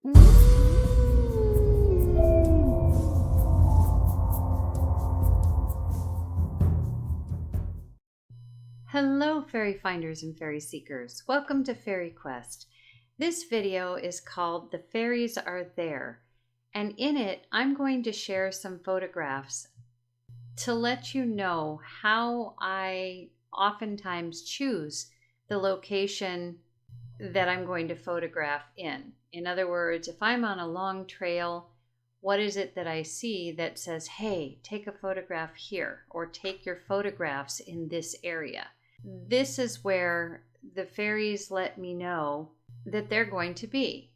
Hello, fairy finders and fairy seekers. Welcome to FaerieQuest. This video is called The Fairies Are There, and in it I'm going to share some photographs to let you know how I oftentimes choose the location that I'm going to photograph in. In other words, if I'm on a long trail, what is it that I see that says, hey, take a photograph here, or take your photographs in this area? This is where the fairies let me know that they're going to be.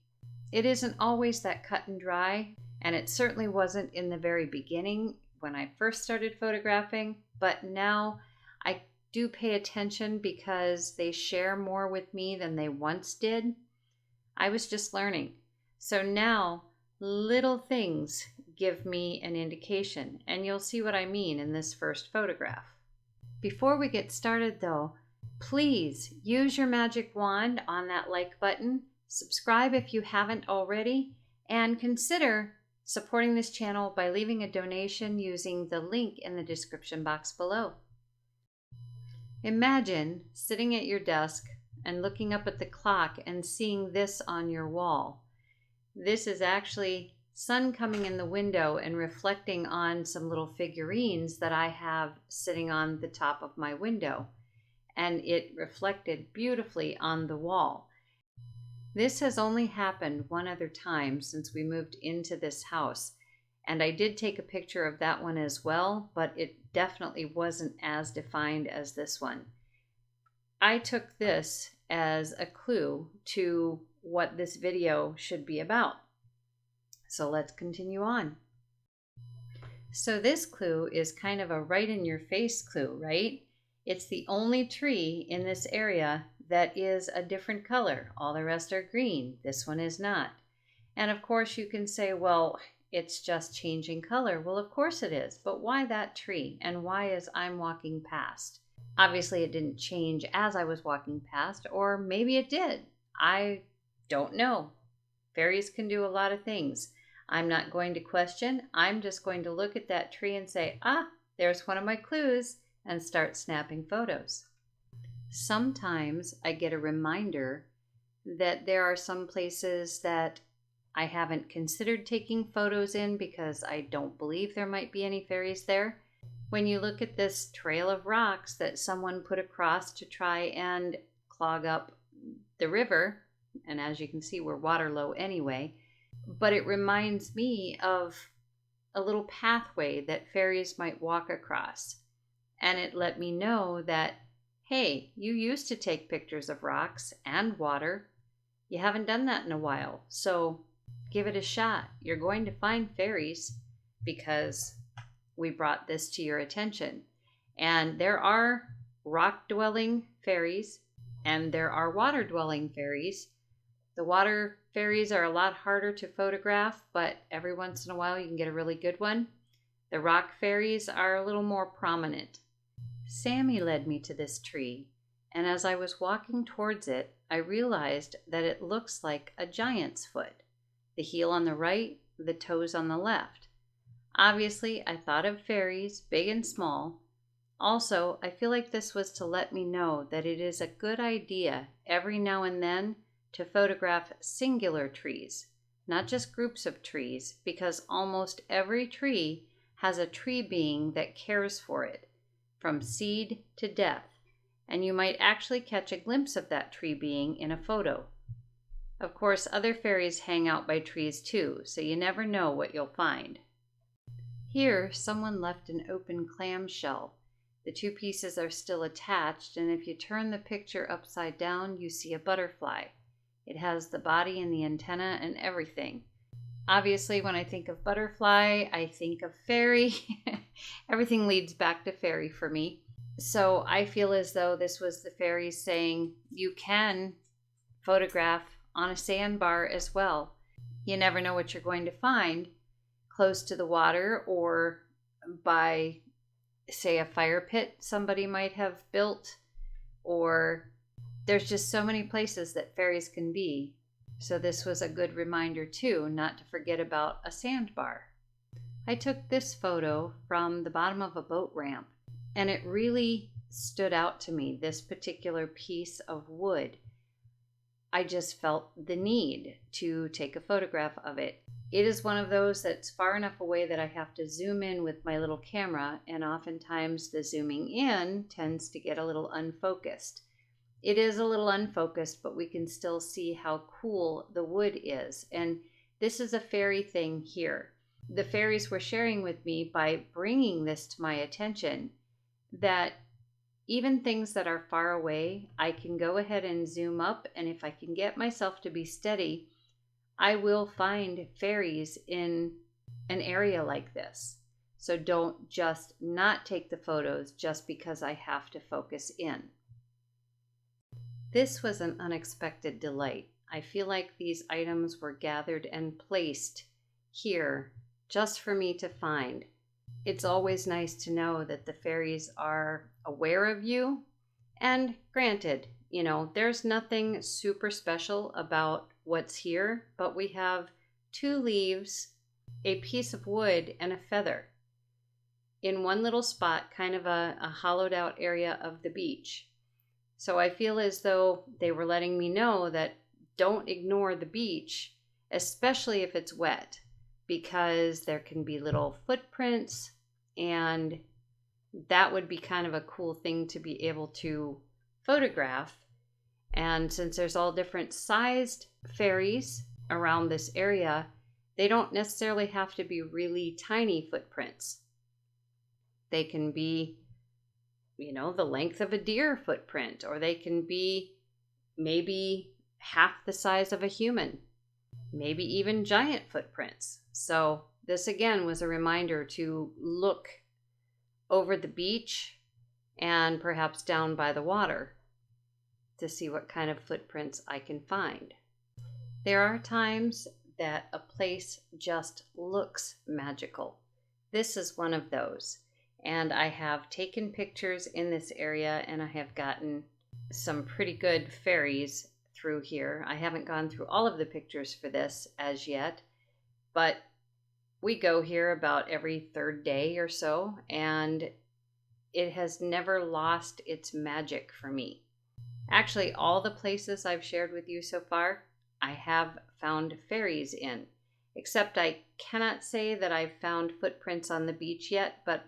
It isn't always that cut and dry, and it certainly wasn't in the very beginning when I first started photographing, but now I do pay attention because they share more with me than they once did. I was just learning. So now little things give me an indication, and you'll see what I mean in this first photograph. Before we get started though, please use your magic wand on that like button, subscribe if you haven't already, and consider supporting this channel by leaving a donation using the link in the description box below. Imagine sitting at your desk and looking up at the clock and seeing this on your wall. This is actually sun coming in the window and reflecting on some little figurines that I have sitting on the top of my window, and it reflected beautifully on the wall. This has only happened one other time since we moved into this house, and I did take a picture of that one as well, but it definitely wasn't as defined as this one. I took this as a clue to what this video should be about. So let's continue on. So this clue is kind of a right in your face clue, right? It's the only tree in this area that is a different color. All the rest are green. This one is not. And of course you can say, well, it's just changing color. Well, of course it is, but why that tree? And why as I'm walking past? Obviously it didn't change as I was walking past, or maybe it did. I don't know. Fairies can do a lot of things. I'm not going to question. I'm just going to look at that tree and say, ah, there's one of my clues, and start snapping photos. Sometimes I get a reminder that there are some places that I haven't considered taking photos in because I don't believe there might be any fairies there. When you look at this trail of rocks that someone put across to try and clog up the river, and as you can see, we're water low anyway, but it reminds me of a little pathway that fairies might walk across. And it let me know that, hey, you used to take pictures of rocks and water. You haven't done that in a while, so give it a shot. You're going to find fairies because we brought this to your attention. And there are rock-dwelling fairies and there are water-dwelling fairies. The water fairies are a lot harder to photograph, but every once in a while you can get a really good one. The rock fairies are a little more prominent. Sammy led me to this tree, and as I was walking towards it, I realized that it looks like a giant's foot. The heel on the right, the toes on the left. Obviously, I thought of fairies, big and small. Also, I feel like this was to let me know that it is a good idea every now and then to photograph singular trees, not just groups of trees, because almost every tree has a tree being that cares for it, from seed to death, and you might actually catch a glimpse of that tree being in a photo. Of course, other fairies hang out by trees too, so you never know what you'll find. Here, someone left an open clamshell. The two pieces are still attached, and if you turn the picture upside down, you see a butterfly. It has the body and the antenna and everything. Obviously, when I think of butterfly, I think of fairy. Everything leads back to fairy for me. So I feel as though this was the fairies saying, you can photograph on a sandbar as well. You never know what you're going to find close to the water or by, say, a fire pit somebody might have built, or there's just so many places that fairies can be. So this was a good reminder too, not to forget about a sandbar. I took this photo from the bottom of a boat ramp, and it really stood out to me, this particular piece of wood. I just felt the need to take a photograph of it. It is one of those that's far enough away that I have to zoom in with my little camera, and oftentimes the zooming in tends to get a little unfocused. It is a little unfocused, but we can still see how cool the wood is. And this is a fairy thing here. The fairies were sharing with me by bringing this to my attention that even things that are far away, I can go ahead and zoom up, and if I can get myself to be steady, I will find fairies in an area like this. So don't just not take the photos just because I have to focus in. This was an unexpected delight. I feel like these items were gathered and placed here just for me to find. It's always nice to know that the fairies are aware of you. And granted, there's nothing super special about what's here, but we have 2 leaves, a piece of wood, and a feather in one little spot, kind of a hollowed out area of the beach. So I feel as though they were letting me know that don't ignore the beach, especially if it's wet, because there can be little footprints, and that would be kind of a cool thing to be able to photograph. And since there's all different sized fairies around this area, they don't necessarily have to be really tiny footprints. They can be, the length of a deer footprint, or they can be maybe half the size of a human, maybe even giant footprints. So this again was a reminder to look over the beach and perhaps down by the water to see what kind of footprints I can find. There are times that a place just looks magical. This is one of those. And I have taken pictures in this area, and I have gotten some pretty good fairies through here. I haven't gone through all of the pictures for this as yet, but we go here about every 3rd day or so, and it has never lost its magic for me. Actually, all the places I've shared with you so far, I have found fairies in, except I cannot say that I've found footprints on the beach yet, but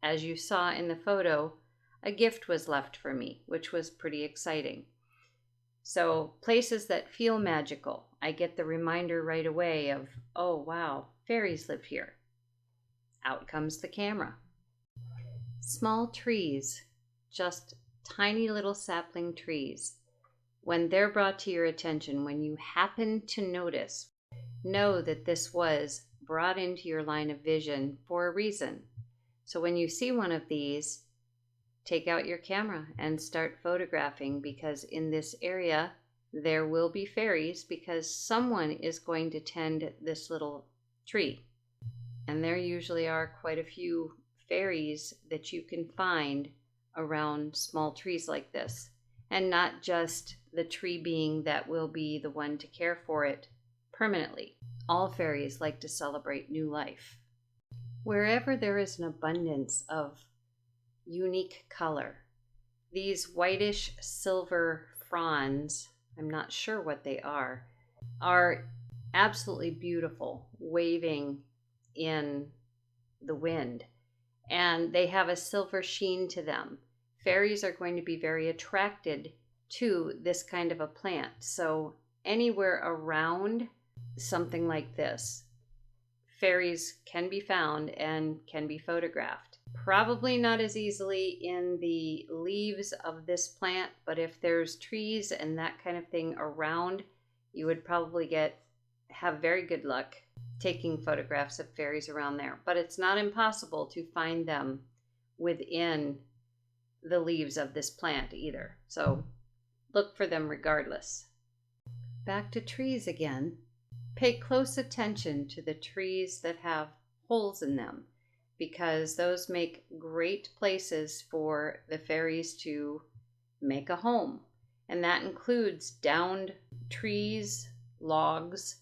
as you saw in the photo, a gift was left for me, which was pretty exciting. So places that feel magical, I get the reminder right away of, oh wow, fairies live here. Out comes the camera. Small trees, just tiny little sapling trees. When they're brought to your attention, when you happen to notice, know that this was brought into your line of vision for a reason. So when you see one of these, take out your camera and start photographing, because in this area there will be fairies, because someone is going to tend this little tree. And there usually are quite a few fairies that you can find around small trees like this. And not just the tree being that will be the one to care for it permanently. All fairies like to celebrate new life. Wherever there is an abundance of unique color, these whitish silver fronds, I'm not sure what they are absolutely beautiful, waving in the wind, and they have a silver sheen to them. Fairies are going to be very attracted to this kind of a plant. So anywhere around something like this, fairies can be found and can be photographed. Probably not as easily in the leaves of this plant, but if there's trees and that kind of thing around, you would probably have very good luck taking photographs of fairies around there. But it's not impossible to find them within the leaves of this plant either. So look for them regardless. Back to trees again. Pay close attention to the trees that have holes in them, because those make great places for the fairies to make a home. And that includes downed trees, logs,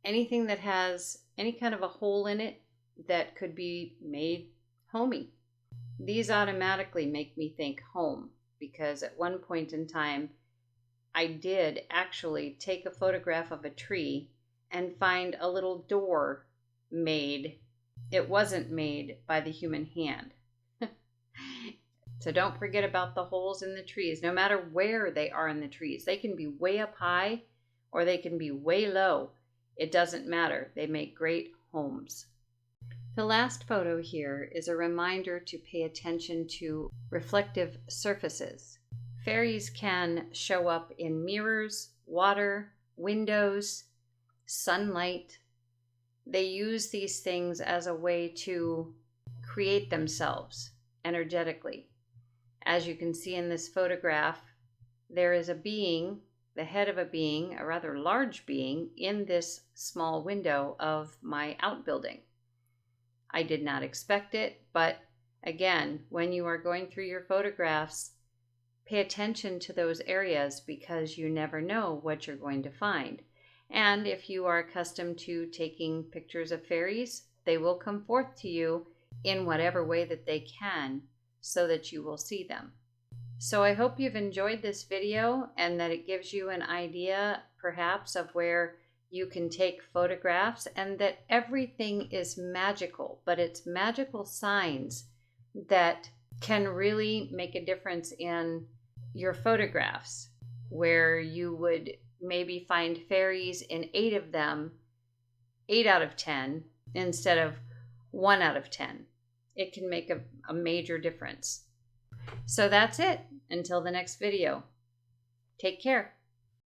anything that has any kind of a hole in it that could be made homey. These automatically make me think home, because at one point in time, I did actually take a photograph of a tree and find a little door made. It wasn't made by the human hand. So don't forget about the holes in the trees, no matter where they are in the trees. They can be way up high or they can be way low. It doesn't matter. They make great homes. The last photo here is a reminder to pay attention to reflective surfaces. Fairies can show up in mirrors, water, windows, sunlight. They use these things as a way to create themselves energetically. As you can see in this photograph, there is a being, the head of a being, a rather large being, in this small window of my outbuilding. I did not expect it, but again, when you are going through your photographs, pay attention to those areas, because you never know what you're going to find. And if you are accustomed to taking pictures of fairies, they will come forth to you in whatever way that they can, so that you will see them. So I hope you've enjoyed this video and that it gives you an idea perhaps of where you can take photographs, and that everything is magical, but it's magical signs that can really make a difference in your photographs, where you would maybe find fairies in 8 of them, 8 out of 10, instead of 1 out of 10. It can make a major difference. So that's it. Until the next video. Take care.